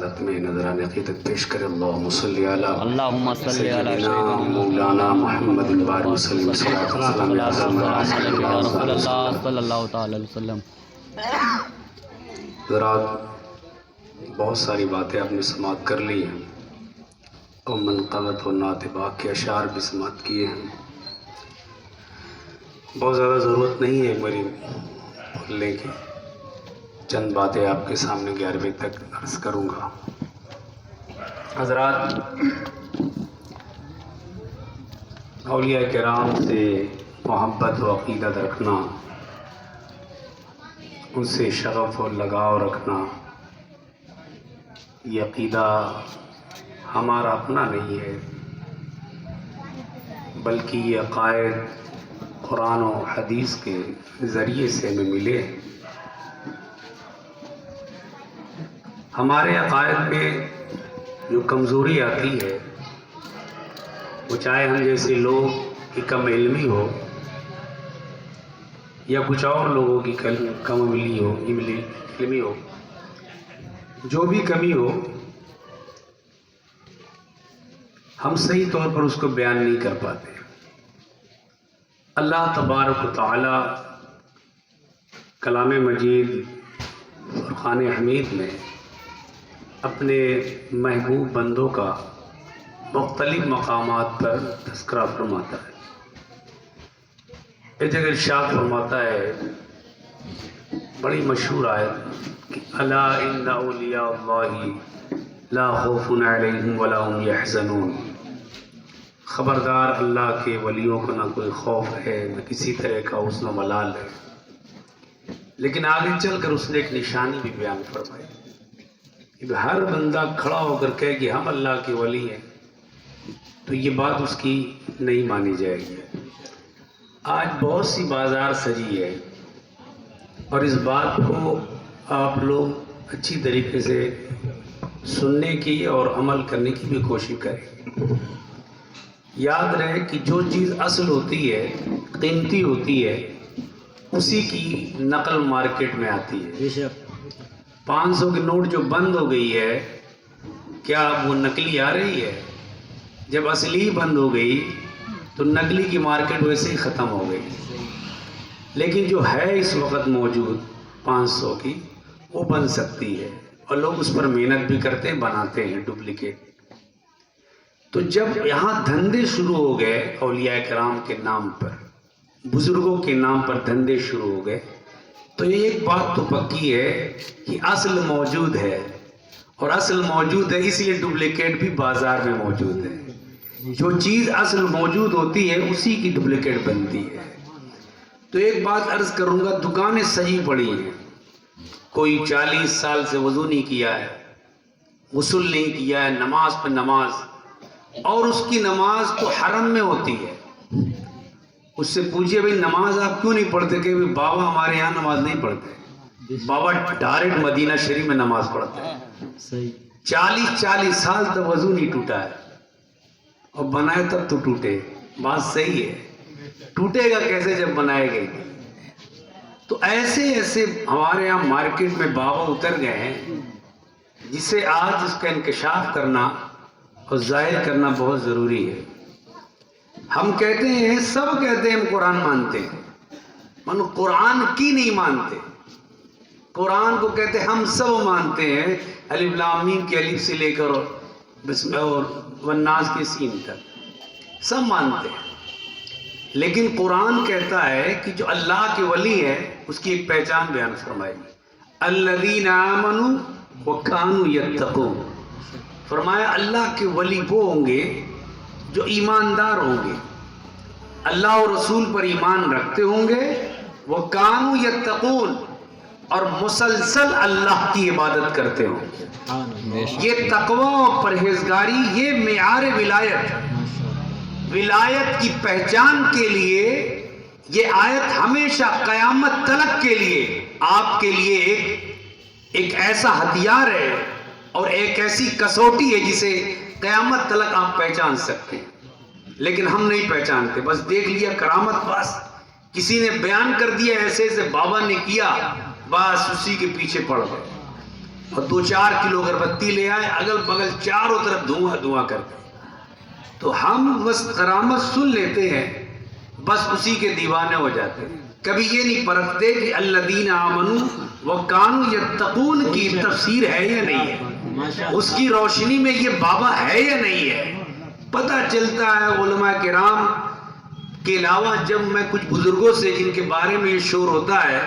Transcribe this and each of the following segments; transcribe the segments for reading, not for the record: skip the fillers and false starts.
حالت میں نظران عقیدت پیش کرے. اللہم صلی علی اللہم صلی علی سیدنا مولانا محمد بارک وسلم صلاۃ رسول اللہ صلی اللہ تعالی علیہ وسلم. حضرات بہت ساری باتیں آپ نے سماعت کر لی ہیں اور منقبت اور نعت پاک کے اشعار بھی سماعت کیے ہیں. بہت زیادہ ضرورت نہیں ہے میری بولنے کی، چند باتیں آپ کے سامنے 11 بجے تک عرض کروں گا. حضرات، اولیاء کرام سے محبت و عقیدت رکھنا، ان سے شغف و لگاؤ رکھنا، یہ عقیدہ ہمارا اپنا نہیں ہے، بلکہ یہ عقائد قرآن و حدیث کے ذریعے سے ہمیں ملے. ہمارے عقائد میں جو کمزوری آتی ہے وہ چاہے ہم جیسے لوگ کی کم علمی ہو یا کچھ اور لوگوں کی کم علمی ہو، جو بھی کمی ہو ہم صحیح طور پر اس کو بیان نہیں کر پاتے. اللہ تبارک و تعالی کلام مجید فرقان حمید میں اپنے محبوب بندوں کا مختلف مقامات پر تذکرہ فرماتا ہے. ایک جگہ ارشاد فرماتا ہے، بڑی مشہور آیت کہ الا ان اولیاء اللہ لا خوف علیہم ولا هم یحزنون. خبردار، اللہ کے ولیوں کو نہ کوئی خوف ہے نہ کسی طرح کا حزن و ملال ہے. لیکن آگے چل کر اس نے ایک نشانی بھی بیان فرمائی کہ ہر بندہ کھڑا ہو کر کہے کہ ہم اللہ کے ولی ہیں تو یہ بات اس کی نہیں مانی جائے گی. آج بہت سی بازار سجی ہے اور اس بات کو آپ لوگ اچھی طریقے سے سننے کی اور عمل کرنے کی بھی کوشش کریں. یاد رہے کہ جو چیز اصل ہوتی ہے، قیمتی ہوتی ہے، اسی کی نقل مارکیٹ میں آتی ہے. 500 کی نوٹ جو بند ہو گئی ہے، کیا وہ نقلی آ رہی ہے؟ جب اصلی بند ہو گئی تو نقلی کی مارکیٹ ویسے ہی ختم ہو گئی. لیکن جو ہے اس وقت موجود 500 کی، وہ بن سکتی ہے اور لوگ اس پر محنت بھی کرتے ہیں، بناتے ہیں ڈپلیکیٹ. تو جب یہاں دھندے شروع ہو گئے اولیاء کرام کے نام پر، بزرگوں کے نام پر دھندے شروع ہو گئے، تو ایک بات تو پکی ہے کہ اصل موجود ہے، اور اصل موجود ہے اس لیے ڈپلیکیٹ بھی بازار میں موجود ہے. جو چیز اصل موجود ہوتی ہے اسی کی ڈپلیکیٹ بنتی ہے. تو ایک بات عرض کروں گا، دکانیں سجی پڑی ہیں، کوئی 40 سال سے وضو نہیں کیا ہے، غسل نہیں کیا ہے، نماز پہ نماز، اور اس کی نماز تو حرم میں ہوتی ہے. اس سے پوچھئے بھئی نماز آپ کیوں نہیں پڑھتے؟ کہ بابا ہمارے یہاں نماز نہیں پڑھتے، بابا ڈائریکٹ مدینہ شریف میں نماز پڑھتے ہیں. 40 سال تک وضو نہیں ٹوٹا ہے، اور بنائے تب تو ٹوٹے. بات صحیح ہے، ٹوٹے گا کیسے جب بنائے گئے؟ تو ایسے ہمارے یہاں مارکیٹ میں بابا اتر گئے ہیں جسے آج اس کا انکشاف کرنا اور ظاہر کرنا بہت ضروری ہے. ہم کہتے ہیں، سب کہتے ہیں ہم قرآن مانتے ہیں، مانو قرآن کی نہیں مانتے. قرآن کو کہتے ہیں ہم سب مانتے ہیں، الف لام میم کے الف سے لے کر بسم اور والناس کے سین تک سب مانتے ہیں. لیکن قرآن کہتا ہے کہ جو اللہ کے ولی ہے اس کی ایک پہچان بیان فرمائی، الذین آمنوا وکانوا یتقون. فرمایا اللہ کے ولی وہ ہوں گے جو ایماندار ہوں گے، اللہ اور رسول پر ایمان رکھتے ہوں گے، وکانوا یتقون، اور مسلسل اللہ کی عبادت کرتے ہوں گے. یہ تقوی و پرہیزگاری، یہ معیار ولایت کی پہچان کے لیے یہ آیت ہمیشہ قیامت تلک کے لیے آپ کے لیے ایک ایسا ہتھیار ہے اور ایک ایسی کسوٹی ہے جسے قیامت تلک آپ پہچان سکتے ہیں. لیکن ہم نہیں پہچانتے، بس دیکھ لیا کرامت، بس کسی نے بیان کر دیا ایسے ایسے بابا نے کیا، بس اسی کے پیچھے پڑ گئے. اور 2-4 کلو اگربتی لے آئے، اگل بغل چاروں طرف دھواں دھواں کرتے، تو ہم بس کرامت سن لیتے ہیں، بس اسی کے دیوانے ہو جاتے ہیں، کبھی یہ نہیں پرکھتے کہ الذین آمنوا وکانوا یتقون کی تفسیر ہے یا نہیں ہے، اس کی روشنی میں یہ بابا ہے یا نہیں ہے۔ پتہ چلتا ہے علماء کرام کے علاوہ جب میں کچھ بزرگوں سے جن کے بارے میں یہ شور ہوتا ہے،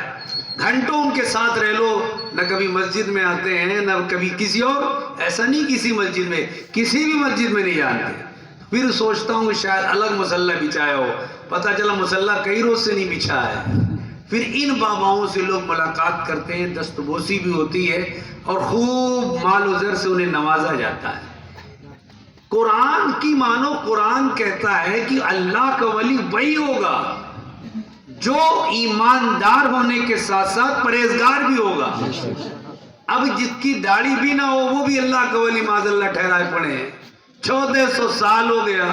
گھنٹوں ان کے ساتھ رہ لو، نہ کبھی مسجد میں آتے ہیں نہ کبھی کسی اور، ایسا نہیں کسی مسجد میں، کسی بھی مسجد میں نہیں جانتے، پھر سوچتا ہوں کہ شاید الگ مسلح بچھایا ہو، پتہ چلا مسلح کئی روز سے نہیں بچھا ہے۔ پھر ان باباؤں سے لوگ ملاقات کرتے ہیں، دستبوسی بھی ہوتی ہے اور خوب مال و زر سے انہیں نوازا جاتا ہے۔ قرآن کی مانو، قرآن کہتا ہے کہ اللہ کا ولی وہی ہوگا جو ایماندار ہونے کے ساتھ ساتھ پرہیزگار بھی ہوگا۔ اب جس کی داڑھی بھی نہ ہو وہ بھی اللہ کا ولی معاذ اللہ ٹھہرائے پڑے ہیں۔ 1400 سال ہو گیا،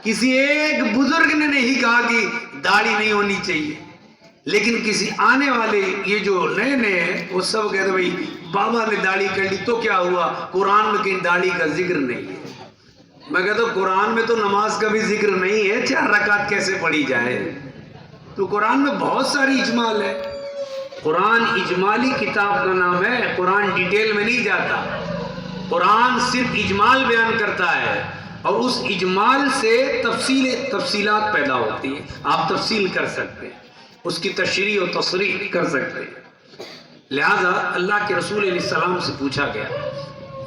کسی ایک بزرگ نے نہیں کہا کہ داڑھی نہیں ہونی چاہیے، لیکن کسی آنے والے یہ جو نئے نئے ہیں وہ سب کہتے بھائی بابا نے داڑھی کر لی تو کیا ہوا، قرآن میں کہیں داڑھی کا ذکر نہیں ہے۔ میں کہتا ہوں قرآن میں تو نماز کا بھی ذکر نہیں ہے، 4 رکعت کیسے پڑھی جائے؟ تو قرآن میں بہت ساری اجمال ہے، قرآن اجمالی کتاب کا نام ہے، قرآن ڈیٹیل میں نہیں جاتا، قرآن صرف اجمال بیان کرتا ہے، اور اس اجمال سے تفصیلات پیدا ہوتی ہیں، آپ تفصیل کر سکتے ہیں، اس کی تشریح و تصریح کر سکتے ہیں۔ لہذا اللہ کے رسول علیہ السلام سے پوچھا گیا،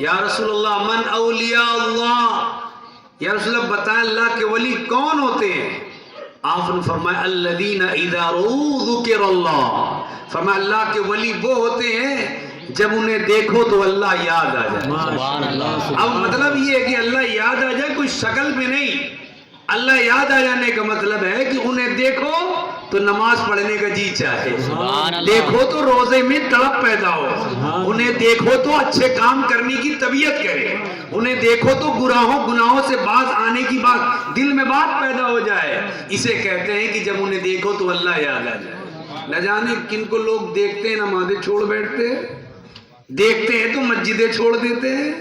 یا رسول اللہ من اولیاء اللہ، یا رسول اللہ بتائیں اللہ کے ولی کون ہوتے ہیں؟ آپ نے فرمایا الذین اذا ذکر اللہ، فرمایا اللہ کے ولی وہ ہوتے ہیں جب انہیں دیکھو تو اللہ یاد آ جائے۔ اب مطلب یہ ہے کہ اللہ یاد آ جائے، کوئی شکل میں نہیں، اللہ یاد آ جانے کا مطلب ہے کہ انہیں دیکھو تو نماز پڑھنے کا جی چاہے، دیکھو تو روزے میں تڑپ پیدا ہو، انہیں دیکھو تو اچھے کام کرنے کی طبیعت کرے، انہیں دیکھو تو گناہوں سے باز آنے کی بات دل میں بات پیدا ہو جائے، اسے کہتے ہیں کہ جب انہیں دیکھو تو اللہ یاد آ جائے۔ نہ جانے کن کو لوگ دیکھتے ہیں نمازیں چھوڑ بیٹھتے ہیں، دیکھتے ہیں تو مسجدیں چھوڑ دیتے ہیں،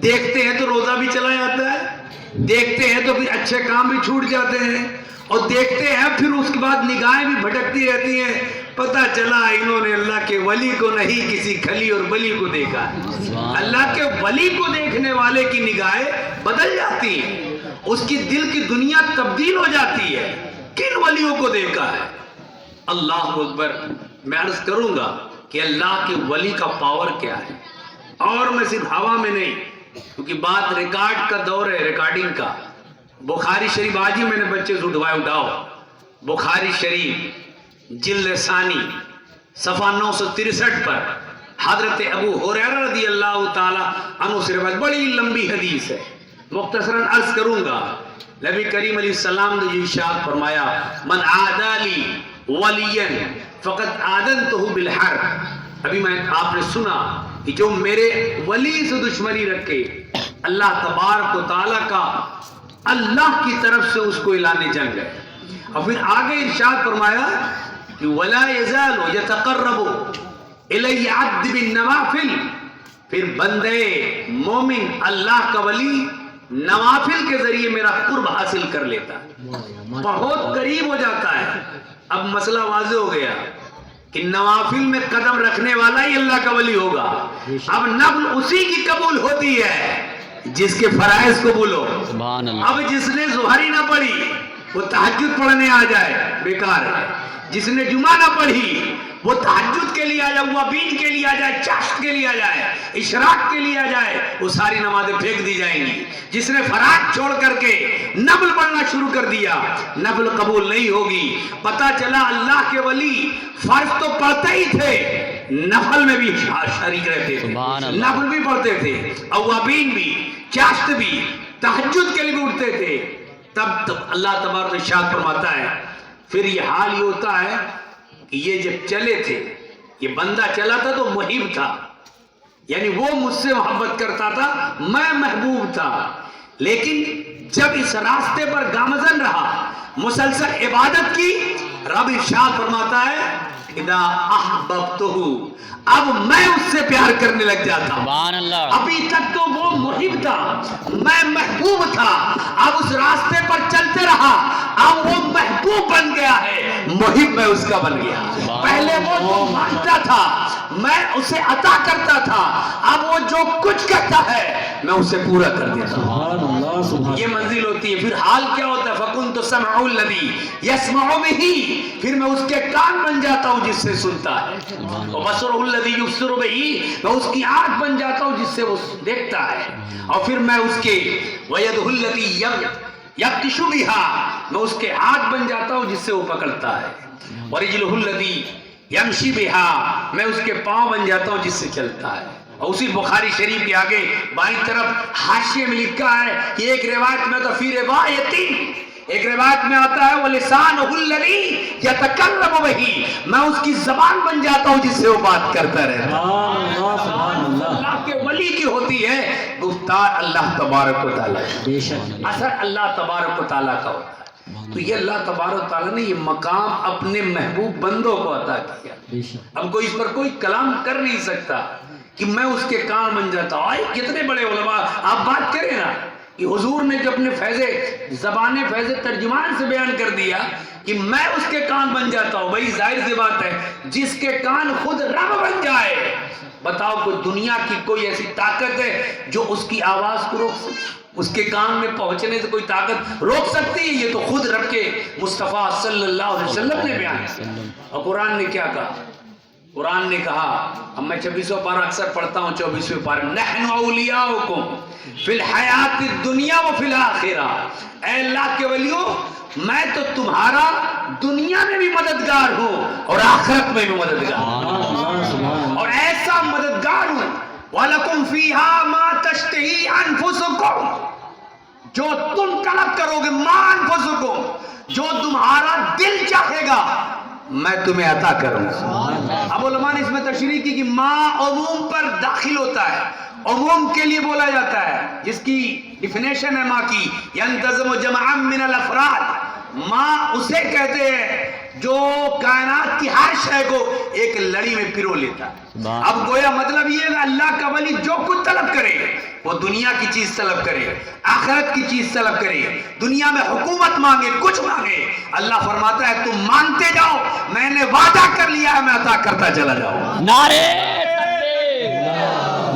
دیکھتے ہیں تو روزہ بھی چلا جاتا ہے، دیکھتے ہیں تو پھر اچھے کام بھی چھوٹ جاتے ہیں، اور دیکھتے ہیں پھر اس کے بعد نگاہیں بھی بھٹکتی رہتی ہیں، پتہ چلا انہوں نے اللہ کے ولی کو نہیں کسی کھلی اور بلی کو دیکھا ہے۔ اللہ کے ولی کو دیکھنے والے کی نگاہیں بدل جاتی ہیں، اس کی دل کی دنیا تبدیل ہو جاتی ہے۔ کن ولیوں کو دیکھا ہے؟ اللہ اکبر۔ میں عرض کروں گا کہ اللہ کے ولی کا پاور کیا ہے، اور میں صرف ہوا میں نہیں، کیونکہ بات ریکارڈ کا دور ہے، ریکارڈنگ کا۔ بخاری شریف آج ہی میں نے بچے سے اٹھاؤ، بخاری شریف جلد ثانی صفحہ 963 پر حضرت ابو ہریرہ رضی اللہ تعالی عنہ سے روایت، بڑی لمبی حدیث ہے، مختصراً عرض کروں گا۔ نبی کریم علیہ السلام نے ارشاد فرمایا من عادالی ولیا فقد آذنتہ بالحرب۔ ابھی آپ نے سنا کہ جو میرے ولی سے دشمنی رکھے، اللہ تبارک و تعالیٰ کا اللہ کی طرف سے اس کو اعلان جنگ ہے۔ اور پھر آگے ارشاد فرمایا کہ ولا یزال یتقرب الی عبد بالنوافل، پھر بندے مومن اللہ کا ولی نوافل کے ذریعے میرا قرب حاصل کر لیتا ہے، بہت قریب ہو جاتا ہے۔ اب مسئلہ واضح ہو گیا کہ نوافل میں قدم رکھنے والا ہی اللہ کا ولی ہوگا۔ اب نفل اسی کی قبول ہوتی ہے جس کے فرائض قبول ہو۔ اب جس نے ظہری نہ پڑھی وہ تہجد پڑھنے آ جائے بیکار ہے، جس نے جمعہ نہ پڑھی وہ تہجد کے لیے آ جائے، موابین کے لیے آ جائے، چاشت کے لیے آ جائے، اشراق کے لیے آ جائے، وہ ساری نمازیں پھینک دی جائیں گی۔ جس نے فرائض چھوڑ کر کے نفل پڑھنا شروع کر دیا، نفل قبول نہیں ہوگی۔ پتہ چلا اللہ کے ولی فرض تو پڑھتے ہی تھے، نفل میں بھی شریک رہتے تھے، نفل بھی پڑھتے تھے، اوابین بھی، چاشت بھی، تہجد کے لیے بھی اٹھتے تھے۔ تب اللہ تبارک ارشاد فرماتا ہے پھر یہ حال یہ ہوتا ہے کہ یہ جب چلے تھے، یہ بندہ چلا تھا تو محب تھا، یعنی وہ مجھ سے محبت کرتا تھا، میں محبوب تھا، لیکن جب اس راستے پر گامزن رہا، مسلسل عبادت کی، رب ارشاد فرماتا ہے اذا احببتہ، اب میں اس سے پیار کرنے لگ جاتا ہوں۔ سبحان اللہ۔ ابھی تک تو وہ محب تھا، میں محبوب تھا، اب اس راستے پر چلتے رہا، اب وہ محبوب بن گیا ہے، محب میں اس کا بن گیا۔ پہلے وہ جو مانگتا تھا میں اسے عطا کرتا تھا، اب وہ جو کچھ کہتا ہے میں اسے پورا کر دیتا ہوں۔ یہ منزل ہوتی ہے۔ پھر حال کیا ہوتا ہے؟ فَكُنْتُ سَمْعُ الَّذِي يَسْمَعُ بِهِ، پھر میں اس کے کان بن جاتا ہوں جس سے سنتا ہے۔ وَبَصَرُهُ الَّذِي يُبْصِرُ بِهِ، میں اس کی آنکھ بن جاتا ہوں جس سے وہ دیکھتا ہے۔ اور پھر میں اس کے وَيَدُهُ الَّتِي يَبْطِشُ بِهَا، میں اس کے ہاتھ بن جاتا ہوں جس سے وہ پکڑتا ہے۔ وَرِجْلُهُ الَّتِي يَمْشِي بِهَا، میں اس کے پاؤں بن جاتا ہوں جس سے چلتا ہے۔ اور اسی بخاری شریف کے آگے بائیں طرف حاشیے میں لکھا ہے کہ ایک روایت میں تو فی روایتی، ایک روایت میں آتا ہے وَلِسَانُهُ الَّذِي يَتَكَلَّمُ بِهِ، میں اس کی زبان بن جاتا ہوں جس سے وہ بات کرتا رہتا ہے۔ اللہ کے ولی کی ہوتی ہے گفتار اللہ تبارک و تعالیٰ کی، اثر اللہ تبارک و تعالیٰ کا ہوتا ہے۔ تو یہ اللہ تبارک و تعالیٰ نے یہ مقام اپنے محبوب بندوں کو عطا کیا۔ اب کوئی اس پر کوئی کلام کر نہیں سکتا کہ میں اس کے کان بن جاتا ہوں۔ آئے کتنے بڑے علماء آپ بات کریں نا کہ حضور نے جو اپنے فیض زبان فیض ترجمان سے بیان کر دیا کہ میں اس کے کان بن جاتا ہوں، بھائی ظاہر سی بات ہے جس کے کان خود رب بن جائے، بتاؤ کوئی دنیا کی کوئی ایسی طاقت ہے جو اس کی آواز کو روک سکتی؟ اس کے کان میں پہنچنے سے کوئی طاقت روک سکتی ہے؟ یہ تو خود رب کے مصطفیٰ صلی اللہ علیہ وسلم نے بیان کیا۔ اور قرآن نے کیا کہا؟ قرآن نے کہا، اب میں 26واں پارہ اکثر پڑھتا ہوں، 24ویں پارہ، نحن اولیاؤکم فی الحیات الدنیا و فی الآخرہ، اے اللہ کے ولیوں میں تو تمہارا دنیا میں بھی مددگار ہوں اور آخرت میں بھی مددگار ہوں، اور ایسا مددگار ہوں وَلَكُمْ فِيهَا مَا تَشْتَهِي أَنفُسُكُمْ، جو تم طلب کرو گے، مَا أَنفُسُكُمْ، جو تمہارا دل چاہے گا میں تمہیں عطا کروں گا۔ اب علماء نے اس میں تشریح کی کہ ماں عموم پر داخل ہوتا ہے، عموم کے لیے بولا جاتا ہے، جس کی ڈیفینیشن ہے ماں کی ينتظم جمعا من الافراد، ماں اسے کہتے ہیں جو کائنات کی ہر شے کو ایک لڑی میں پرو لیتا ہے۔ اب گویا مطلب یہ ہے اللہ کا ولی جو کچھ طلب کرے وہ دنیا کی چیز طلب کرے، آخرت کی چیز طلب کرے، دنیا میں حکومت مانگے، کچھ مانگے، اللہ فرماتا ہے تم مانگتے جاؤ، میں نے وعدہ کر لیا ہے میں عطا کرتا چلا جاؤں۔ نعرے تکبیر،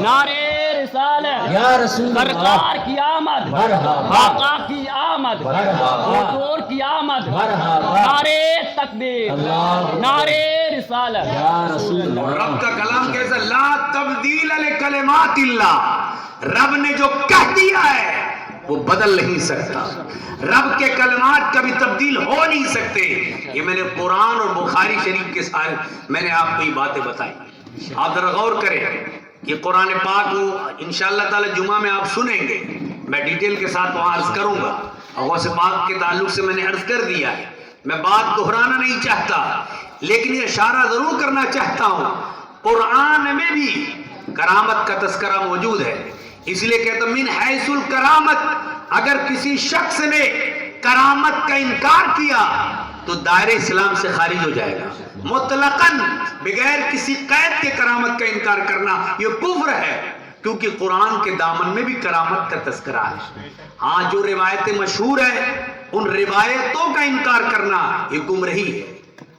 نعرے رسالت، یا رسول اللہ، سرکار کی آمد، مرحبا، آقا کی آمد، مرحبا، حضور کی آمد، مرحبا، نعرے تکبیر، نعرے رسالت، یا رسول اور اللہ۔ رب کا کلام کیسا؟ لا تبدیل لکلمات اللہ، رب نے جو کہہ دیا ہے وہ بدل نہیں سکتا، رب کے کلمات کبھی تبدیل ہو نہیں سکتے۔ یہ میں نے قرآن اور بخاری شریف کے سارے میں نے آپ کو یہ باتیں بتائی، آپ ذرا غور کریں کہ قرآن پاک کو انشاءاللہ تعالی جمعہ میں آپ سنیں گے، میں ڈیٹیل کے ساتھ وہاں عرض کروں گا، غوث پاک کے تعلق سے میں نے عرض کر دیا ہے، میں بات دہرانا نہیں چاہتا لیکن یہ اشارہ ضرور کرنا چاہتا ہوں، قرآن میں بھی کرامت کا تذکرہ موجود ہے، اس لیے کہتا ہوں من حیث الکرامت، اگر کسی شخص نے کرامت کا انکار کیا تو دائرہ اسلام سے خارج ہو جائے گا، مطلقاً بغیر کسی قید کے کرامت کا انکار کرنا یہ کفر ہے، کیونکہ قرآن کے دامن میں بھی کرامت کا تذکرہ ہے۔ ہاں جو روایتیں مشہور ہیں ان روایتوں کا انکار کرنا یہ گمراہی ہے۔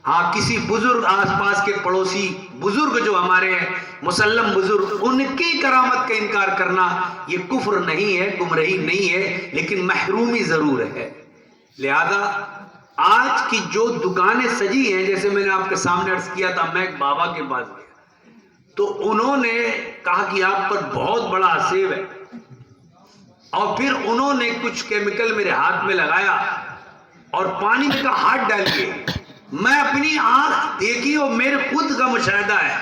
ہاں کسی بزرگ آس پاس کے پڑوسی بزرگ جو ہمارے ہیں مسلم بزرگ، ان کی کرامت کا انکار کرنا یہ کفر نہیں ہے، گمراہی نہیں ہے، لیکن محرومی ضرور ہے۔ لہذا آج کی جو دکانیں سجی ہیں، جیسے میں نے آپ کے سامنے عرض کیا تھا، میں ایک بابا کے پاس گیا تو انہوں نے کہا کہ آپ پر بہت بڑا حسیب ہے، اور پھر انہوں نے کچھ کیمیکل میرے ہاتھ میں لگایا اور پانی میں کا ہاتھ ڈال کے میں اپنی آنکھ دیکھی اور میرے خود کا مشاہدہ ہے،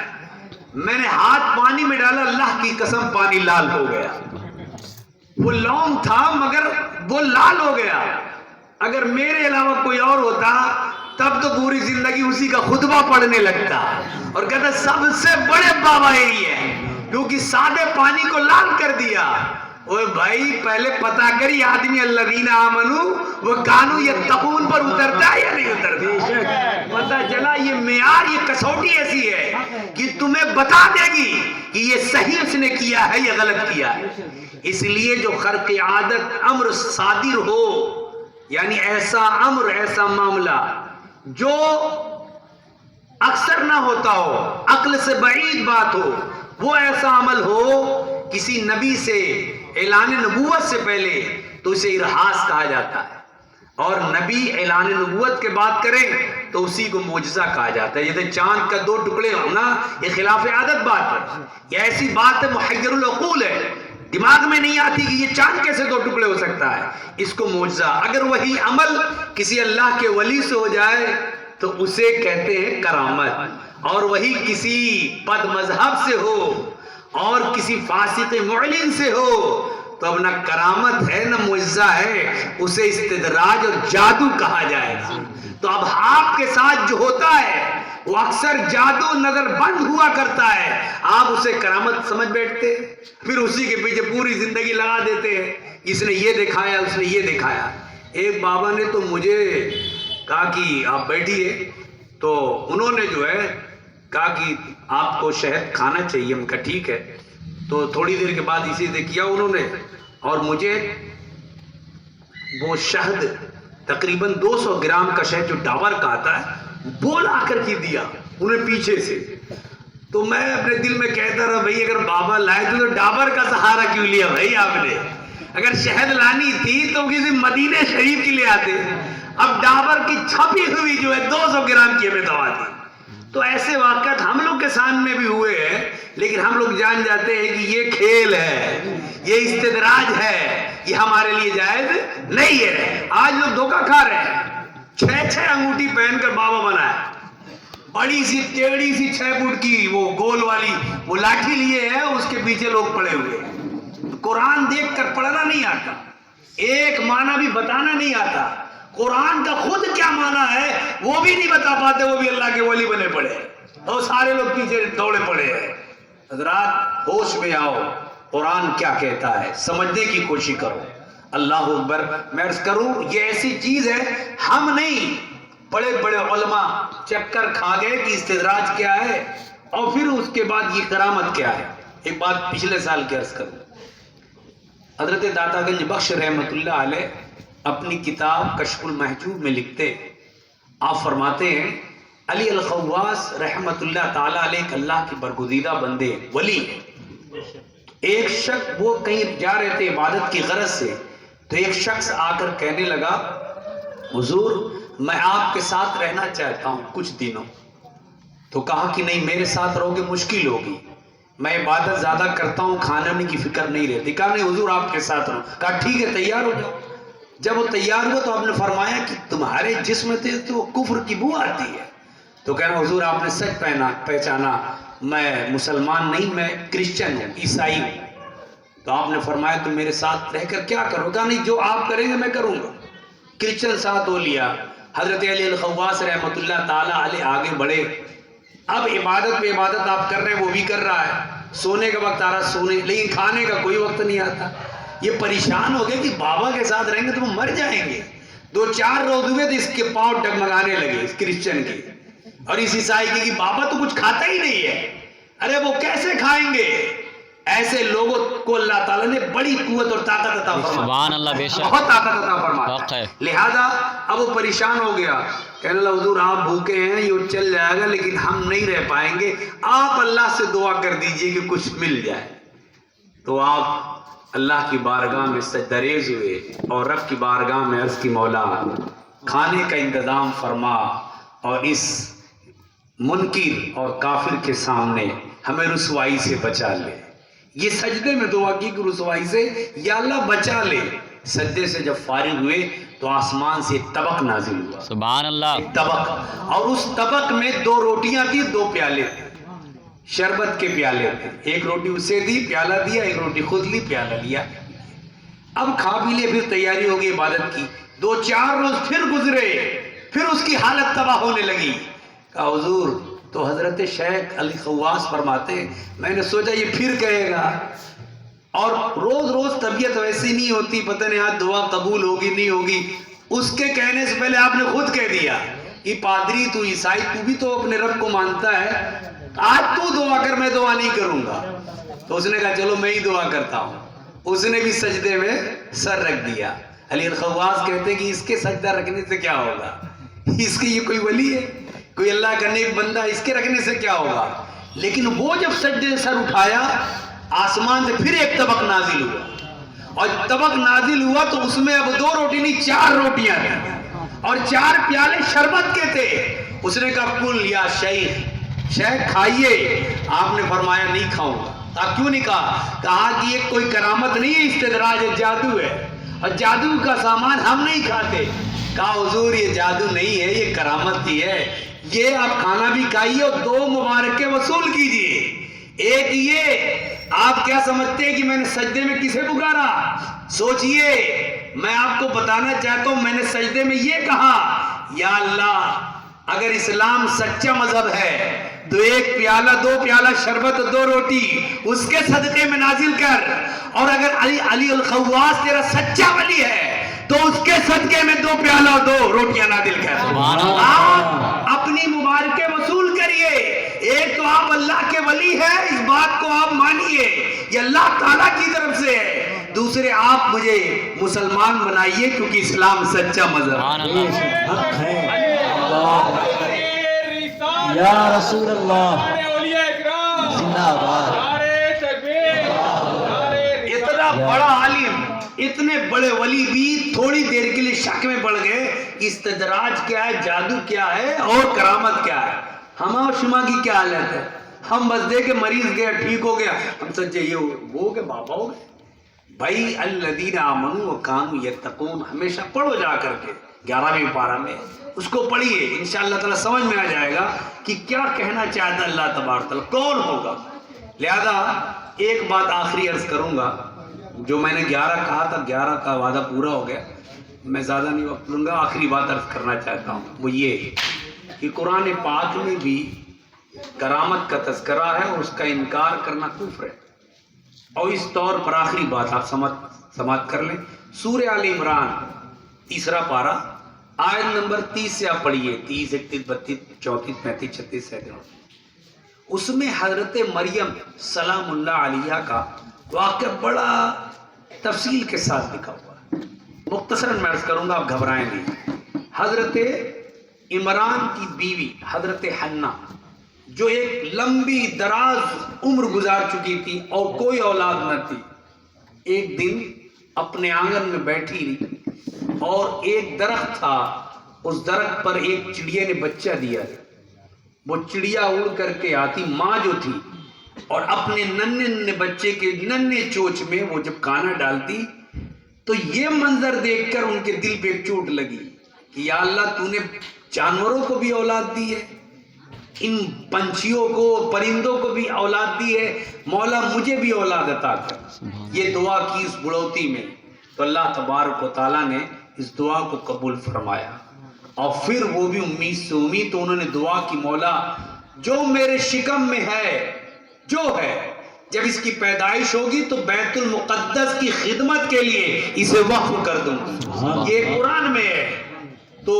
میں نے ہاتھ پانی میں ڈالا، اللہ کی قسم پانی لال ہو گیا، وہ لونگ تھا مگر وہ لال ہو گیا۔ اگر میرے علاوہ کوئی اور ہوتا تب تو پوری زندگی اسی کا خطبہ پڑھنے لگتا اور کہتا سب سے بڑے بابا یہی ہے، کیونکہ سادے پانی کو لال کر دیا۔ اوے بھائی پہلے پتا کری آدمی الذین آمنو وہ کانو یتقون پر اترتا ہے یا نہیں اترتا؟ پتا چلا یہ معیار، یہ کسوٹی ایسی ہے کہ تمہیں بتا دے گی کہ یہ صحیح اس نے کیا ہے یا غلط کیا ہے۔ اس لیے جو خرق عادت امر صادر ہو، یعنی ایسا امر، ایسا معاملہ جو اکثر نہ ہوتا ہو، عقل سے بعید بات ہو، وہ ایسا عمل ہو کسی نبی سے اعلان نبوت سے پہلے، تو اسے ارہاس کہا جاتا ہے، اور نبی اعلان نبوت کے بات کرے تو اسی کو معجزہ کہا جاتا ہے۔ جیسے چاند کا 2 ٹکڑے ہونا یہ خلاف عادت بات ہے، یہ ایسی بات ہے محیر العقول ہے، دماغ میں نہیں آتی کہ یہ چاند کیسے 2 ٹکڑے ہو سکتا ہے، اس کو معجزہ۔ اگر وہی عمل کسی اللہ کے ولی سے ہو جائے تو اسے کہتے ہیں کرامت، اور وہی کسی بد مذہب سے ہو اور کسی فاسق معلن سے ہو تو اب نہ کرامت ہے نہ معجزہ ہے، اسے استدراج اور جادو کہا جائے گا۔ تو اب آپ کے ساتھ جو ہوتا ہے وہ اکثر جادو نظر بند ہوا کرتا ہے، آپ اسے کرامت سمجھ بیٹھتے، پھر اسی کے پیچھے پوری زندگی لگا دیتے ہیں، اس نے یہ دکھایا، اس نے یہ دکھایا۔ ایک بابا نے تو مجھے کہا کہ آپ بیٹھیے، تو انہوں نے جو ہے کہا کہ آپ کو شہد کھانا چاہیے، ہم کہا ٹھیک ہے۔ تو تھوڑی دیر کے بعد اسی سے کیا انہوں نے، اور مجھے وہ شہد تقریباً 200 گرام کا شہد جو ڈابر کا آتا ہے وہ لا کر کے دیا انہیں پیچھے سے۔ تو میں اپنے دل میں کہتا رہا بھائی اگر بابا لائے تو ڈابر کا سہارا کیوں لیا بھائی آپ نے؟ اگر شہد لانی تھی تو کسی مدینہ شریف کے لیے آتے، اب ڈابر کی چھپی ہوئی جو ہے 200 گرام کی ہمیں دوا دی۔ تو ایسے واقعات ہم لوگ کے سامنے بھی ہوئے ہیں، لیکن ہم لوگ جان جاتے ہیں کہ یہ کھیل ہے، یہ استدراج ہے، یہ ہمارے لیے جائز نہیں ہے۔ آج لوگ دھوکہ کھا رہے ہیں، 6 انگوٹھی پہن کر بابا بنا ہے، بڑی سی ٹیڑھی سی 6 فٹ کی وہ گول والی وہ لاٹھی لیے ہے، اس کے پیچھے لوگ پڑے ہوئے ہیں۔ قرآن دیکھ کر پڑھنا نہیں آتا، ایک معنی بھی بتانا نہیں آتا، قرآن کا خود کیا معنی ہے وہ بھی نہیں بتا پاتے، وہ بھی اللہ کے ولی بنے پڑے، اور سارے لوگ پیچھے دوڑے پڑے ہیں۔ حضرات ہوش میں آؤ، قرآن کیا کہتا ہے سمجھنے کی کوشش کرو۔ اللہ اکبر۔ میں عرض کروں یہ ایسی چیز ہے، ہم نہیں، بڑے بڑے علماء چکر کھا گئے کہ استدراج کیا ہے اور پھر اس کے بعد یہ کرامت کیا ہے۔ ایک بات پچھلے سال کی عرض کروں، حضرت داتا گنج بخش رحمت اللہ علیہ اپنی کتاب کشف المحجوب میں لکھتے، آپ فرماتے ہیں علی الخواص رحمت اللہ تعالیٰ علیہ اللہ کی برگزیدہ بندے ولی، ایک شخص وہ کہیں جا رہے تھے عبادت کی غرض سے، تو ایک شخص آ کر کہنے لگا حضور میں آپ کے ساتھ رہنا چاہتا ہوں کچھ دنوں۔ تو کہا کہ نہیں میرے ساتھ رہو گے مشکل ہوگی، میں عبادت زیادہ کرتا ہوں، کھانے کی فکر نہیں رہتی۔ کہا نہیں حضور آپ کے ساتھ رہو۔ کہا ٹھیک ہے تیار ہو جاؤ۔ جب وہ تیار ہوا تو آپ نے فرمایا کہ تمہارے جسم سے تو کفر کی بو آتی ہے۔ تو کہنا حضور آپ نے سچ پہچانا، میں مسلمان نہیں، میں کرسچن ہوں، عیسائی ہوں۔ تو آپ نے فرمایا تم میرے ساتھ رہ کر کیا کرو؟ کہا نہیں جو آپ کریں گے میں کروں گا۔ کرسچن ساتھ ہو لیا۔ حضرت علی الخواص رحمت اللہ تعالیٰ علیہ آگے بڑھے، اب عبادت پہ عبادت آپ کر رہے ہیں، وہ بھی کر رہا ہے، سونے کا وقت آ رہا سونے، لیکن کھانے کا کوئی وقت نہیں آتا۔ یہ پریشان ہو گئے کہ بابا کے ساتھ رہیں گے تو وہ مر جائیں گے۔ 2-4 روز ہوئے تو اس کے پاؤں ڈگمگانے لگے، اس کرسچن کے اور اس عیسائی کے کہ بابا تو کچھ کھاتا ہی نہیں ہے، ارے وہ کیسے کھائیں گے؟ ایسے لوگوں کو اللہ تعالیٰ نے بڑی قوت اور طاقت عطا فرمائی، سبحان اللہ، بے شک بہت طاقت عطا فرماتا ہے۔ لہذا اب وہ پریشان ہو گیا، کہنے لگا حضور آپ بھوکے ہیں، یہ چل جائے گا لیکن ہم نہیں رہ پائیں گے، آپ اللہ سے دعا کر دیجئے کہ کچھ مل جائے۔ تو آپ اللہ کی بارگاہ میں سجدریز ہوئے اور رب کی بارگاہ میں عرض کی مولا کھانے کا انتظام فرما اور اس منکر اور کافر کے سامنے ہمیں رسوائی سے بچا لے۔ یہ سجدے میں دعا کی کہ رسوائی سے یا اللہ بچا لے۔ سجدے سے جب فارغ ہوئے تو آسمان سے ایک طبق نازل ہوا، سبحان اللہ، ایک طبق، اور اس طبق میں 2 روٹیاں تھی، 2 پیالے تھے، شربت کے پیالے تھے، ایک روٹی اسے دی، پیالہ دیا، ایک روٹی خود لی، پیالہ لیا۔ اب کھا پی لے، پھر تیاری ہوگی عبادت کی۔ 2-4 روز پھر گزرے، پھر اس کی حالت تباہ ہونے لگی۔ کہا حضور تو حضرت شیخ علی خواص فرماتے ہیں میں نے سوچا یہ پھر کہے گا اور روز روز طبیعت ویسی نہیں ہوتی، پتہ نہیں آج دعا قبول ہوگی نہیں ہوگی، اس کے کہنے سے پہلے آپ نے خود کہہ دیا کہ پادری تو عیسائی تو بھی تو اپنے رب کو مانتا ہے، آج تو دعا کر، میں دعا نہیں کروں گا۔ تو اس نے کہا چلو میں ہی دعا کرتا ہوں، اس نے بھی سجدے میں سر رکھ دیا۔ علی الخواص کہتے ہیں کہ اس کے سجدہ رکھنے سے کیا ہوگا، اس کی یہ کوئی ولی ہے، کوئی اللہ کا نیک بندہ، اس کے رکھنے سے کیا ہوگا؟ لیکن وہ جب سجدے سے سر اٹھایا، آسمان سے پھر ایک طبق نازل ہوا، اور طبق نازل ہوا تو اس میں اب 2 روٹی نہیں 4 روٹیاں تھیں اور 4 پیالے شربت کے تھے۔ اس نے کہا کل یا شیخ کھائیے۔ آپ نے فرمایا نہیں کھاؤں گا۔ آپ کیوں نہیں کہا؟ کہا کہ یہ کوئی کرامت نہیں ہے، استدراج ہے، جادو ہے، اور جادو کا سامان ہم نہیں کھاتے۔ کہا حضور یہ جادو نہیں ہے، یہ کرامت ہی ہے، یہ آپ کھانا بھی کھائیے اور 2 مبارکیں وصول کیجئے۔ ایک یہ، آپ کیا سمجھتے ہیں کہ میں نے سجدے میں کسے پکارا؟ سوچئے، میں آپ کو بتانا چاہتا ہوں، میں نے سجدے میں یہ کہا یا اللہ اگر اسلام سچا مذہب ہے تو 1 پیالہ 2 پیالہ شربت 2 روٹی اس کے صدقے میں نازل کر، اور اگر علی الخواص تیرا سچا ولی ہے تو اس کے صدقے میں 2 پیالہ 2 روٹیاں نازل کر۔ آپ اپنی مبارکیں وصول کریے۔ ایک تو آپ اللہ کے ولی ہیں، اس بات کو آپ مانیے یہ اللہ تعالیٰ کی طرف سے ہے، دوسرے آپ مجھے مسلمان بنائیے کیونکہ اسلام سچا مذہب ہے۔ یا رسول اللہ زندہ باد۔ اتنا بڑا عالم، اتنے بڑے ولی بھی تھوڑی دیر کے لیے شک میں پڑ گئے، استدراج کیا ہے، جادو کیا ہے اور کرامت کیا ہے۔ ہما و شما کی کیا حالت ہے؟ ہم بس دے کے مریض گیا ٹھیک ہو گیا، ہم سچے یہ وہ کہ بابا ہو گئے۔ بھائی الذین آمنوا وکانوا یتقون ہمیشہ پڑھو جا کر کے 11ویں پارہ میں اس کو پڑھیے، انشاءاللہ تعالیٰ سمجھ میں آ جائے گا کہ کیا کہنا چاہتا اللہ تبارک تعالیٰ، کون ہوگا۔ لہذا ایک بات آخری عرض کروں گا، جو میں نے 11 کہا تھا، 11 کا وعدہ پورا ہو گیا، میں زیادہ نہیں وقت لوں گا، آخری بات عرض کرنا چاہتا ہوں، وہ یہ کہ قرآن پاک میں بھی کرامت کا تذکرہ ہے اور اس کا انکار کرنا کفر ہے۔ اور اس طور پر آخری بات آپ سماعت کر لیں، سورہ آل عمران 3 پارہ آیت نمبر 30 سے آپ پڑھیے، 30 31 32 34 35 36 37۔ اس میں حضرت مریم سلام اللہ علیہ کا واقعہ بڑا تفصیل کے ساتھ لکھا ہوا ہے، مختصراً میں عرض کروں گا، آپ گھبرائیں نہیں۔ حضرت عمران کی بیوی حضرت حنہ جو ایک لمبی دراز عمر گزار چکی تھی اور کوئی اولاد نہ تھی، ایک دن اپنے آنگن میں بیٹھی رہی اور ایک درخت تھا، اس درخت پر ایک چڑیا نے بچہ دیا۔ وہ چڑیا اڑ کر کے آتی، ماں جو تھی، اور اپنے ننھے بچے کے ننھے چوچ میں وہ جب کانا ڈالتی تو یہ منظر دیکھ کر ان کے دل پہ ایک چوٹ لگی کہ یا اللہ تو نے جانوروں کو بھی اولاد دی ہے، ان پنچھیوں کو پرندوں کو بھی اولاد دی ہے، مولا مجھے بھی اولاد عطا کر۔ یہ دعا کی اس بڑھوتی میں تو اللہ تبارک و تعالیٰ نے اس دعا کو قبول فرمایا، اور پھر وہ بھی امید سے امید تو انہوں نے دعا کی، مولا جو میرے شکم میں ہے جو ہے، جب اس کی پیدائش ہوگی تو بیت المقدس کی خدمت کے لیے اسے وقف کر دوں۔ یہ قرآن میں ہے۔ تو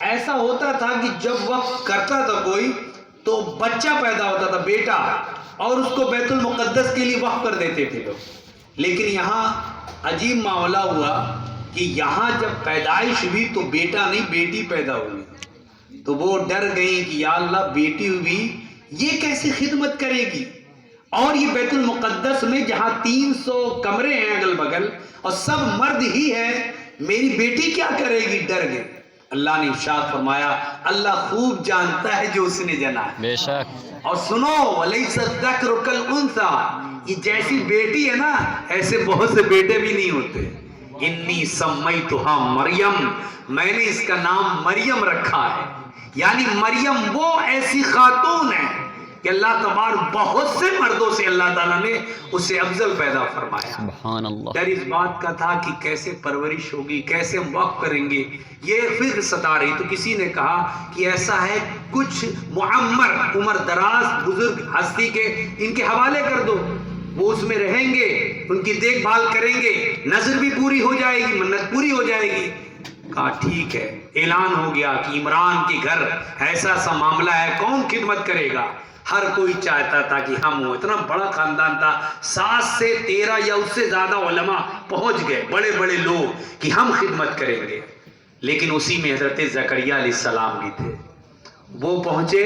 ایسا ہوتا تھا کہ جب وقف کرتا تھا کوئی تو بچہ پیدا ہوتا تھا، بیٹا، اور اس کو بیت المقدس کے لیے وقف کر دیتے تھے لوگ۔ لیکن یہاں عجیب معاملہ ہوا کہ یہاں جب پیدائش ہوئی تو بیٹا نہیں بیٹی پیدا ہوئی، تو وہ ڈر گئی کہ یا اللہ بیٹی ہوئی یہ کیسے خدمت کرے گی، اور یہ بیت المقدس میں جہاں 300 کمرے ہیں اگل بگل اور سب مرد ہی ہے، میری بیٹی کیا کرے گی، ڈر گئے۔ اللہ نے ارشاد فرمایا اللہ خوب جانتا ہے جو اس نے جنا ہے، بے شک۔ اور سنو وَلَيْسَ الذَّكْرُ كَالْأُنثَىٰ، یہ جیسی بیٹی ہے نا ایسے بہت سے بیٹے بھی نہیں ہوتے۔ انی سمیتها مریم، میں نے اس کا نام مریم رکھا ہے، یعنی مریم وہ ایسی خاتون ہے کہ اللہ تبارک بہت سے مردوں سے اللہ تعالیٰ نے اسے افضل پیدا فرمایا۔ سبحان اللہ۔ ڈر اس بات کا تھا کہ کیسے پرورش ہوگی، کیسے ہم وقف کریں گے، یہ فکر ستا رہی۔ تو کسی نے کہا کہ ایسا ہے کچھ معمر عمر دراز بزرگ ہستی کے ان کے حوالے کر دو۔ وہ اس میں رہیں گے، ان کی دیکھ بھال کریں گے، نظر بھی پوری ہو جائے گی، منت پوری ہو جائے گی۔ کہا ٹھیک ہے، اعلان ہو گیا کہ عمران کے گھر ایسا سا معاملہ ہے، کون خدمت کرے گا؟ ہر کوئی چاہتا تھا کہ ہم ہوں، اتنا بڑا خاندان تھا، 7 سے 13 یا اس سے زیادہ علماء پہنچ گئے، بڑے بڑے لوگ کہ ہم خدمت کریں گے۔ لیکن اسی میں حضرت زکریا علیہ السلام بھی تھے۔ وہ پہنچے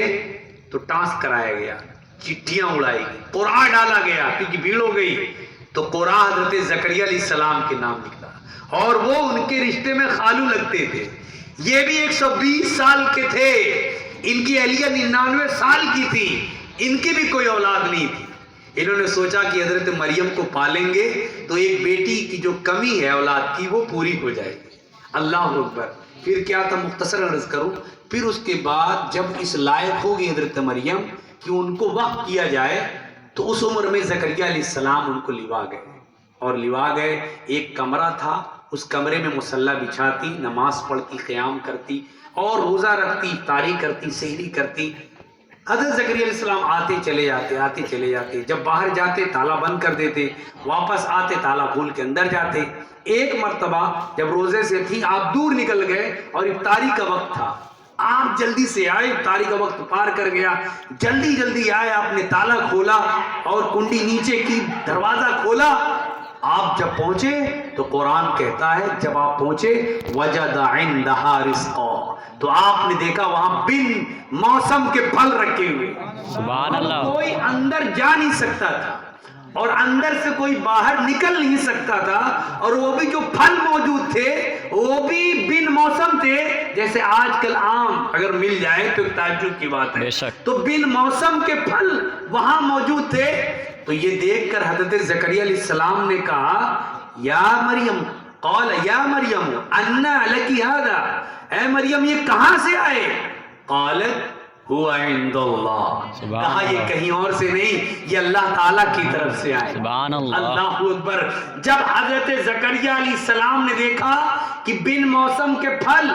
تو ٹاسک کرایا گیا، چٹھیاں اڑائی گئی، قرعہ ڈالا گیا، کیونکہ بھیڑ ہو گئی تو قرعہ حضرت زکریا علیہ السلام کے نام نکلا، اور وہ ان کے رشتے میں خالو لگتے تھے۔ یہ بھی 120 سال کے تھے، ان کی اہلیہ 99 سال کی تھی، ان کی بھی کوئی اولاد نہیں تھی۔ انہوں نے سوچا کہ حضرت مریم کو پالیں گے تو ایک بیٹی کی جو کمی ہے اولاد کی وہ پوری ہو جائے گی۔ اللہ اکبر۔ پھر کیا تھا، مختصر عرض کروں، پھر اس کے بعد جب اس لائق ہوگی حضرت مریم کہ ان کو وقف کیا جائے، تو اس عمر میں زکریا علیہ السلام ان کو لوا گئے، اور لوا گئے۔ ایک کمرہ تھا، اس کمرے میں مصلی بچھاتی، نماز پڑھتی، قیام کرتی اور روزہ رکھتی، افطاری کرتی، سحری کرتی۔ حضرت زکریا علیہ السلام آتے چلے جاتے، آتے چلے جاتے، جب باہر جاتے تالا بند کر دیتے، واپس آتے تالا کھول کے اندر جاتے۔ ایک مرتبہ جب روزے سے تھی، آپ دور نکل گئے اور افطاری کا وقت تھا، آپ جلدی سے آئے، افطاری کا وقت پار کر گیا، جلدی جلدی آئے، آپ نے تالا کھولا اور کنڈی نیچے کی، دروازہ کھولا۔ آپ جب پہنچے تو قرآن کہتا ہے جب آپ پہنچے وجد عندہا رزقا، تو آپ نے دیکھا وہاں بن موسم کے پھل رکھے ہوئے۔ سبحان اللہ۔ کوئی اندر جا نہیں سکتا تھا اور اندر سے کوئی باہر نکل نہیں سکتا تھا، اور وہ بھی جو پھل موجود تھے وہ بھی بن موسم تھے۔ جیسے آج کل آم اگر مل جائے تو تعجب کی بات ہے، بے شک۔ تو بن موسم کے پھل وہاں موجود تھے۔ تو یہ دیکھ کر حضرت زکریا علیہ السلام نے کہا یا مریم، قال یا مریم انا لکی ھذا، اے مریم یہ کہاں سے آئے؟ قالت هو عند اللہ، کہا یہ کہیں اور سے نہیں، یہ اللہ تعالیٰ کی طرف سے آئے۔ سبحان اللہ۔ اللہ اکبر۔ جب حضرت زکریا علیہ السلام نے دیکھا کہ بن موسم کے پھل،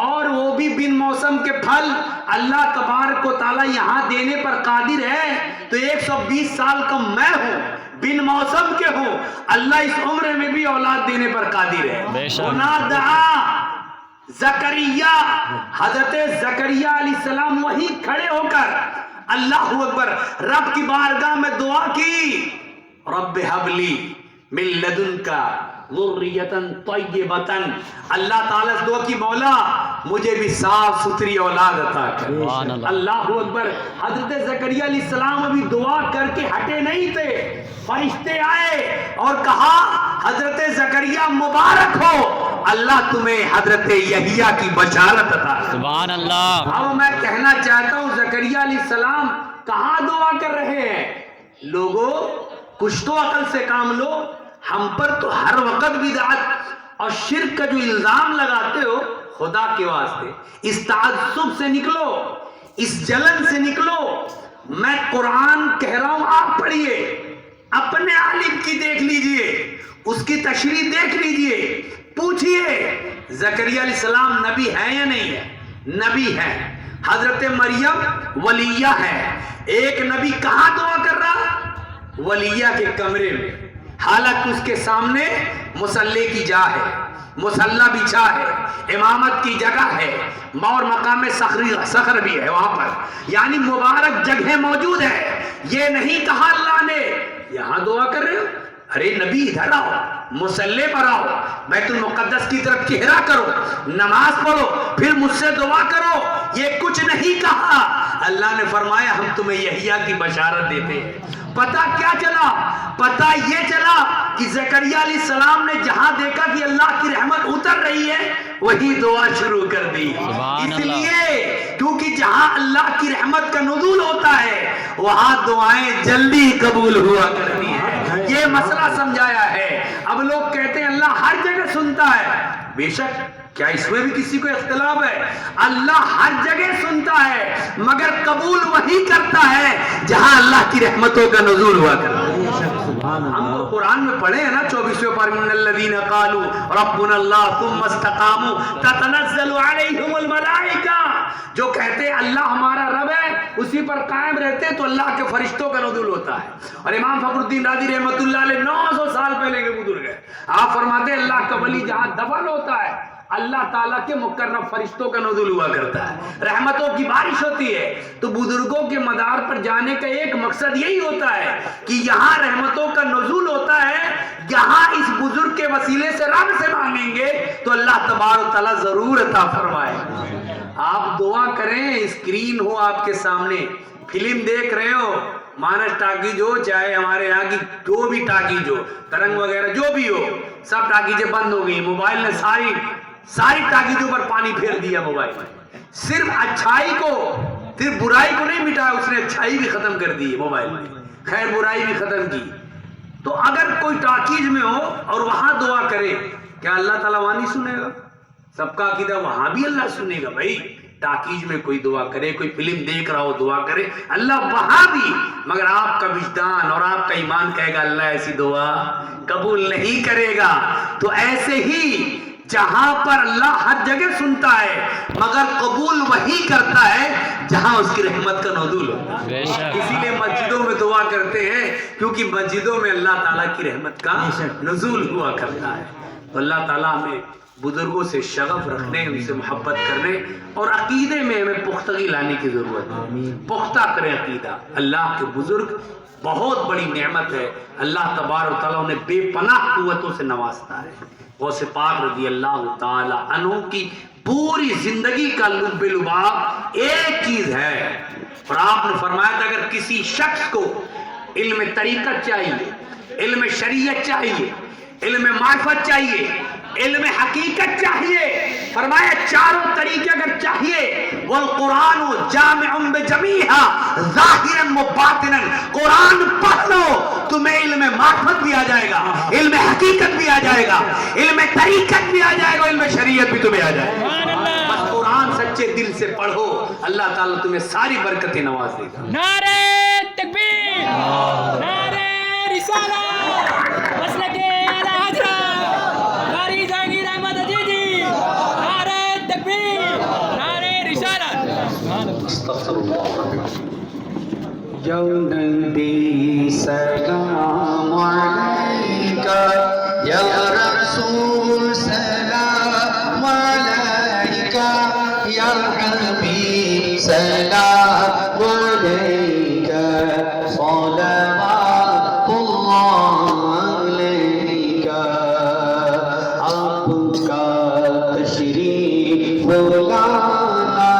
اور وہ بھی بن موسم کے پھل اللہ تبارک و تعالیٰ یہاں دینے پر قادر ہے، تو 120 سال کا میں ہوں، بن موسم کے ہوں، اللہ اس عمر میں بھی اولاد دینے پر قادر ہے۔ بے شک۔ ونادعا زکریا، حضرت زکریا علیہ السلام وہی کھڑے ہو کر اللہ اکبر رب کی بارگاہ میں دعا کی، رب ہب لی من لدنکا ذریۃ طیبۃ، اللہ تعالیٰ سے دعا کی مولا مجھے بھی صاف ستھری اولاد عطا کر۔ سبحان اللہ۔ اللہ اکبر۔ حضرت زکریا علیہ السلام ابھی دعا کر کے ہٹے نہیں تھے، فرشتے آئے اور کہا حضرت زکریا مبارک ہو، اللہ تمہیں حضرت یحییٰ کی بشارت عطا کر۔ سبحان اللہ۔ اب میں کہنا چاہتا ہوں زکریا علیہ السلام کہاں دعا کر رہے ہیں؟ لوگوں کچھ تو عقل سے کام لو، ہم پر تو ہر وقت بدعت اور شرک کا جو الزام لگاتے ہو، خدا کے واسطے اس تعصب سے نکلو، اس جلن سے نکلو۔ میں قرآن کہہ رہا ہوں، آپ پڑھیے، اپنے عالم کی دیکھ لیجئے، اس کی تشریح دیکھ لیجئے، پوچھئے زکریا علیہ السلام نبی ہے یا نہیں ہے؟ نبی ہے۔ حضرت مریم ولیہ ہے۔ ایک نبی کہاں دعا کر رہا؟ ولیہ کے کمرے میں، حالانکہ اس کے سامنے مصلی کی جا ہے، مصلی بچھا ہے، امامت کی جگہ ہے، اور مقام صخر بھی ہے وہاں پر، یعنی مبارک جگہ موجود ہے۔ یہ نہیں کہا اللہ نے یہاں دعا کر رہے ہو، ارے نبی ادھر آؤ، مصلی پر آؤ، بیت المقدس کی طرف چہرہ کرو، نماز پڑھو، پھر مجھ سے دعا کرو، یہ کچھ نہیں کہا۔ اللہ نے فرمایا ہم تمہیں یحییٰ کی بشارت دیتے ہیں۔ پتہ کیا چلا؟ پتہ یہ چلا کہ زکریا علیہ السلام نے جہاں دیکھا کہ اللہ کی رحمت اتر رہی ہے وہی دعا شروع کر دی۔ اس لیے کیونکہ جہاں اللہ کی رحمت کا نزول ہوتا ہے وہاں دعائیں جلدی قبول ہوا کرتی ہیں۔ یہ مسئلہ سمجھایا ہے۔ اب لوگ کہتے ہیں اللہ ہر جگہ سنتا ہے، بے شک، کیا اس میں بھی کسی کو اختلاف ہے؟ اللہ ہر جگہ سنتا ہے مگر قبول وہی کرتا ہے جہاں اللہ کی رحمتوں کا نزول ہوا کرتا ہے۔ ہم تو قرآن میں پڑھے ہیں نا 24ویں پارے من الذین قالوا ربنا اللہ ثم استقاموا تتنزل علیہم الملائکہ، جو کہتے ہیں اللہ ہمارا رب ہے اسی پر قائم رہتے تو اللہ کے فرشتوں کا نزول ہوتا ہے. اور امام فخر الدین رازی رحمۃ اللہ علیہ 900 سال پہلے کے بزرگ ہیں، آپ فرماتے ہیں اللہ کا ولی جہاں دفن ہوتا ہے اللہ تعالیٰ کے مقرب فرشتوں کا نزول ہوا کرتا ہے، رحمتوں کی بارش ہوتی ہے. تو بزرگوں کے مدار پر جانے کا ایک مقصد یہی ہوتا ہے کہ یہاں رحمتوں کا نزول ہوتا ہے، یہاں اس بزرگ کے وسیلے سے رب سے مانگیں گے تو اللہ تبارک و تعالیٰ ضرور عطا فرمائے. آپ دعا کریں، اسکرین ہو آپ کے سامنے، فلم دیکھ رہے ہو، مانس ٹاکیز ہو چاہے ہمارے یہاں کی جو بھی ٹاکیز ہو، ترنگ وغیرہ جو بھی ہو، سب ٹاکیزیں بند ہو گئی. موبائل نے ساری ٹاکیزوں پر پانی پھیر دیا. موبائل صرف اچھائی کو، صرف برائی کو نہیں مٹایا، اس نے اچھائی بھی ختم کر دی ہے موبائل میں، خیر برائی بھی ختم کی. تو اگر کوئی ٹاکیز میں ہو اور وہاں دعا کرے، کیا اللہ تعالیٰ وہاں نہیں سنے گا؟ سب کا عقیدہ وہاں بھی اللہ سنے گا. بھائی ٹاکیز میں کوئی دعا کرے، کوئی فلم دیکھ رہا ہو دعا کرے، اللہ وہاں بھی، مگر آپ کا وجدان اور آپ کا ایمان کہے گا اللہ ایسی دعا قبول نہیں کرے گا. تو ایسے ہی جہاں پر اللہ ہر جگہ سنتا ہے مگر قبول وہی کرتا ہے جہاں اس کی رحمت کا نزول ہوتا ہے. اسی لیے مسجدوں میں دعا کرتے ہیں کیونکہ مسجدوں میں اللہ تعالیٰ کی رحمت کا نزول ہوا کرتا ہے. تو اللہ تعالیٰ ہمیں بزرگوں سے شغف رکھنے، ان سے محبت کرنے اور عقیدے میں ہمیں پختگی لانے کی ضرورت ہے. پختہ کریں عقیدہ. اللہ کے بزرگ بہت بڑی نعمت ہے. اللہ تبارک و تعالیٰ انہیں بے پناہ قوتوں سے نوازتا ہے. غوث پاک رضی اللہ تعالی عنہ کی پوری زندگی کا لب لباب ایک چیز ہے، اور آپ نے فرمایا تھا اگر کسی شخص کو علم طریقت چاہیے، علم شریعت چاہیے، علم معرفت چاہیے، علم حقیقت چاہیے، فرمایا چاروں طریقے اگر چاہیے، والقرآن جامع بجمیعها ظاہرا و باطنا، قرآن پڑھ لو تمہیں علم معرفت بھی آ جائے گا، علم حقیقت بھی آ جائے گا، علم طریقت بھی آ جائے گا، علم شریعت بھی تمہیں آ جائے گا. بس قرآن سچے دل سے پڑھو، اللہ تعالیٰ تمہیں ساری برکتیں نواز دے گا. نعرہ تکبیر، نعرہ رسالت، مسلک اعلی حضرت قاری جہانگیر احمد عزیزی، نعرہ تکبیر، نعرہ رسالت. استغفر اللہ. یا نبی سلام علیکہ، یا رسول سلام علیکہ، یا حبیب سلام علیکہ، صلوات اللہ علیکہ. آپ کا تشریف لانا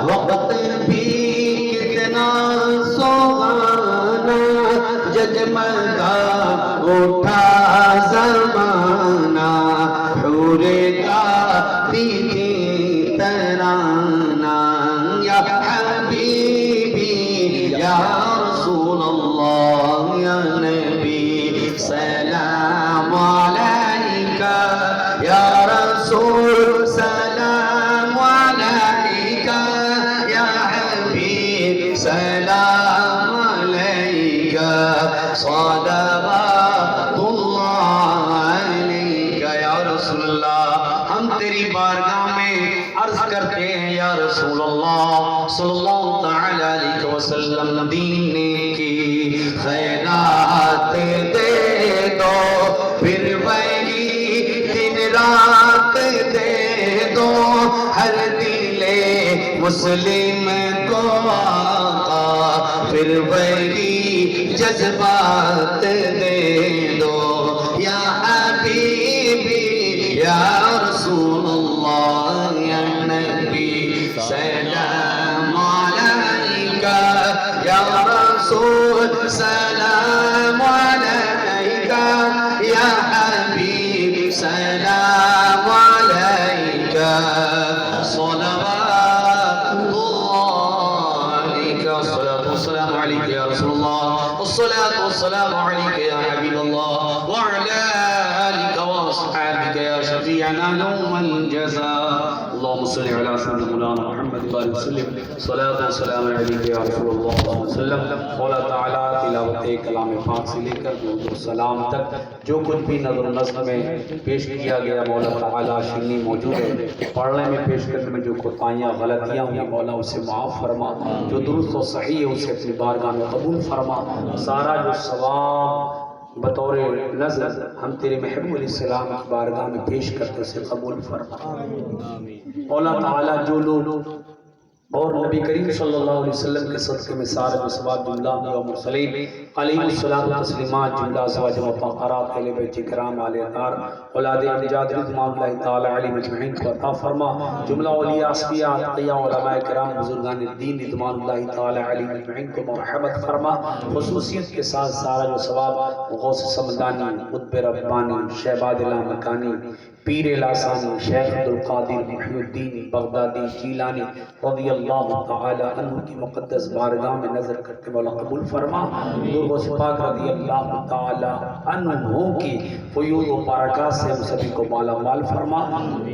وقت بھی کتنا سہانا، جگمگا اٹھا زمانہ، حور گاتی تھی ترانہ. یا حبیبی یا رسول اللہ، یا نبی سلام علیکہ، یا رسول سلام علیکہ، یا حبیب سلام علیکہ، صلوات اللہ علیکہ. یا رسول اللہ ہم تیری بارگاہ میں عرض کرتے ہیں یا رسول اللہ صلی اللہ تعالی علیہ وسلم، دین کی خیرات دے دو، پھر وہی دن رات دے دو، ہر دل مسلم کو آقا پھر وہی جذبات دے دو. یا حبیبی یا رسول اللہ، یا نبی سلام علیکہ، یا رسول سلام علیکہ، یا حبیب سلام علیکہ، صلوات اللہ علیکہ. الصلاۃ والسلام علیکہ یا رسول اللہ، الصلاۃ والسلام علیکہ یا حبیب اللہ، وعلی آلک واصحابک یا شفیع يشفينا يوم الجزاء. اللهم صل على سيدنا مولانا محمد وآله وسلم. صلاة و سلام علیک یا رسول اللہ صلی اللہ علیہ وسلم. مولا تعالیٰ تلاوت کلام پاک سے لے کر درود و سلام تک جو کچھ بھی نظر و نظر میں پیش کیا گیا مولا تعالیٰ شنی موجود ہے. پڑھنے میں پیش کرنے میں جو کوتاہیاں غلطیاں ہوئی مولا اسے معاف فرما. جو درست و صحیح ہے اسے اپنی بارگاہ میں قبول فرما. سارا جو ثواب بطور نظر ہم تیرے محبوب علیہ السلام کی بارگاہ میں پیش کرتے اسے قبول فرما. مولا تعالیٰ جو لوگ اور نبی کریم صلی اللہ علیہ وسلم کے صدقے میں سارے مسوات جملہ و مرسلین علیہ الصلوۃ و تسلیمات جملہ ازواج مطہرات اہل بیت کرام آل اطہار اولاد امجاد رضوان اللہ تعالی علیہ مجمعین کو عطا فرما. جملہ اولیاء اصفیاء اتقیاء علماء کرام بزرگان الدین رضوان اللہ تعالی علیہ مجمعین کو مرحمت فرما. خصوصیت کے ساتھ سارا جو ثواب غوث سمدانی قطب ربانی شہباد مکانی پیر لاسانی شیخ عبدالقادر محی الدین بغدادی جیلانی رضی اللہ تعالی عنہ کی مقدس بارگاہ میں نظر کرتے مولا قبول فرما. غوث پاک رضی اللہ تعالی عنہ کی فیوض و برکات سے ہم سبھی کو مالا مال فرما.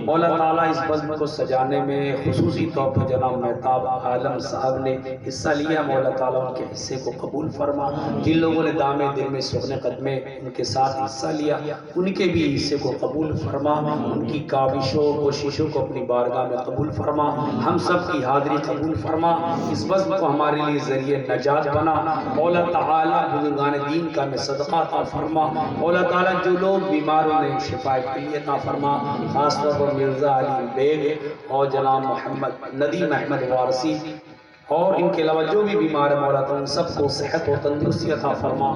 مولا تعالیٰ اس بزم کو سجانے میں خصوصی طور پر جناب مہتاب عالم صاحب نے حصہ لیا. مولا تعالیٰ ان کے حصے کو قبول فرما. جن لوگوں نے دامے دل میں سخن قدمے ان کے ساتھ حصہ لیا ان کے بھی حصے کو قبول فرما. ان کی کاوشوں کوششوں کو اپنی بارگاہ میں قبول فرما. ہم سب کی حاضری قبول فرما. اس بزم کو ہمارے لیے ذریعہ نجات بنا. مولا تعالیٰ بزرگان دین کا میں صدقہ عطا فرما. مولا تعالیٰ جو لوگ بیماروں نے شفا کلی عطا فرما. خاص طور پر مرزا علی بیگ اور جناب محمد ندیم احمد وارثی اور ان کے علاوہ جو بھی بیمار ہے مولا تعالیٰ ان سب کو صحت و تندرستی عطا فرما.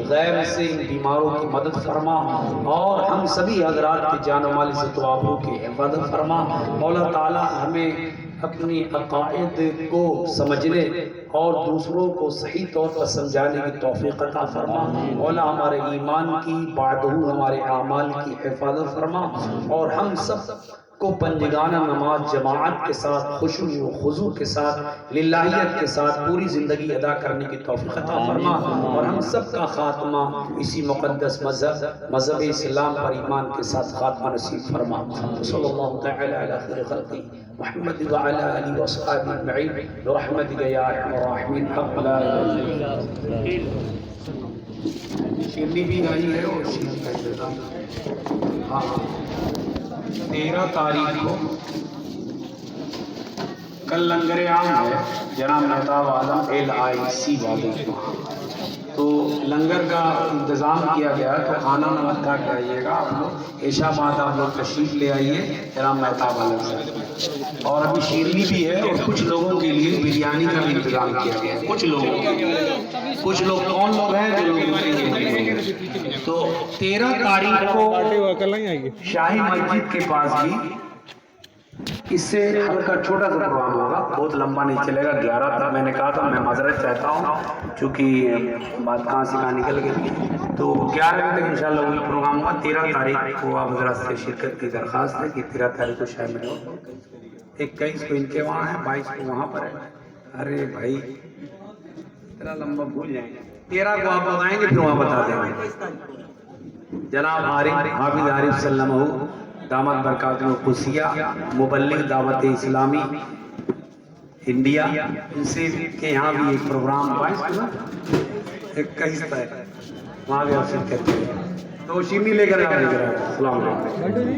غیب سے ان بیماروں کی مدد فرما اور ہم سبھی حضرات کی جان و مال عزت و آبرو کی حفاظت فرما. مولا تعالیٰ ہمیں اپنی عقائد کو سمجھنے اور دوسروں کو صحیح طور پر سمجھانے کی توفیق عطا فرما. مولا ہمارے ایمان کی بعدہ ہمارے اعمال کی حفاظت فرما اور ہم سب کو پنجگانہ نماز جماعت کے ساتھ خشوع و خضوع کے ساتھ للہیت کے ساتھ پوری زندگی ادا کرنے کی توفیق عطا فرما اور ہم سب کا خاتمہ اسی مقدس مذہب اسلام پر ایمان کے ساتھ خاتمہ نصیب فرما. صلی اللہ تعالی علی خیر خلقی محمد وعلی آلہ وصحبہ اجمعین برحمتک یا ارحم الراحمین. حق لا الہ الا انت. شیرنی بھی آئی ہے اور شیرنی کا انتظام. ہاں 13 تاریخ کو کل لنگر عام ہے جناب مہتاب عالم LIC والے. تو لنگر کا انتظام کیا گیا تو کھانا نمک کھا کے آئیے گا. آپ لوگ عشاء بعد آپ لوگ تشریف لے آئیے جناب مہتاب عالم سے. اور ابھی شیرنی بھی ہے اور کچھ لوگوں کے لیے بریانی کا بھی انتظام کیا گیا ہے. کچھ لوگوں کے لیے کچھ لوگ کون لوگ ہیں جو لوگ تو 13 تاریخ کو شاہی مسجد کے پاس بھی اس سے ہلکا چھوٹا سا پروگرام ہوگا. بہت لمبا نہیں چلے گا. 11 تک میں نے کہا تھا. میں معذرت چاہتا ہوں چونکہ بات کہاں سے کہاں نکل گئی. تو 11 بجے تک انشاءاللہ وہی پروگرام ہوگا. 13 تاریخ کو آپ حضرات سے شرکت کی درخواست ہے کہ 13 تاریخ کو شاید میں 21 کو ان کے وہاں ہے 22 کو وہاں پر ہے. ارے بھائی اتنا لمبا بھول جائیں گے. 13 کو آپ بتائیں گے پھر وہاں بتا دیں گے. جناب حافظ عارف سلمہ دامت برکات القدسیہ مبلغ دعوت اسلامی انڈیا ان سے کے یہاں بھی ایک پروگرام 21 ہے وہاں بھی آپ شرکت کریں. تو شیرنی لے کر السلام علیکم.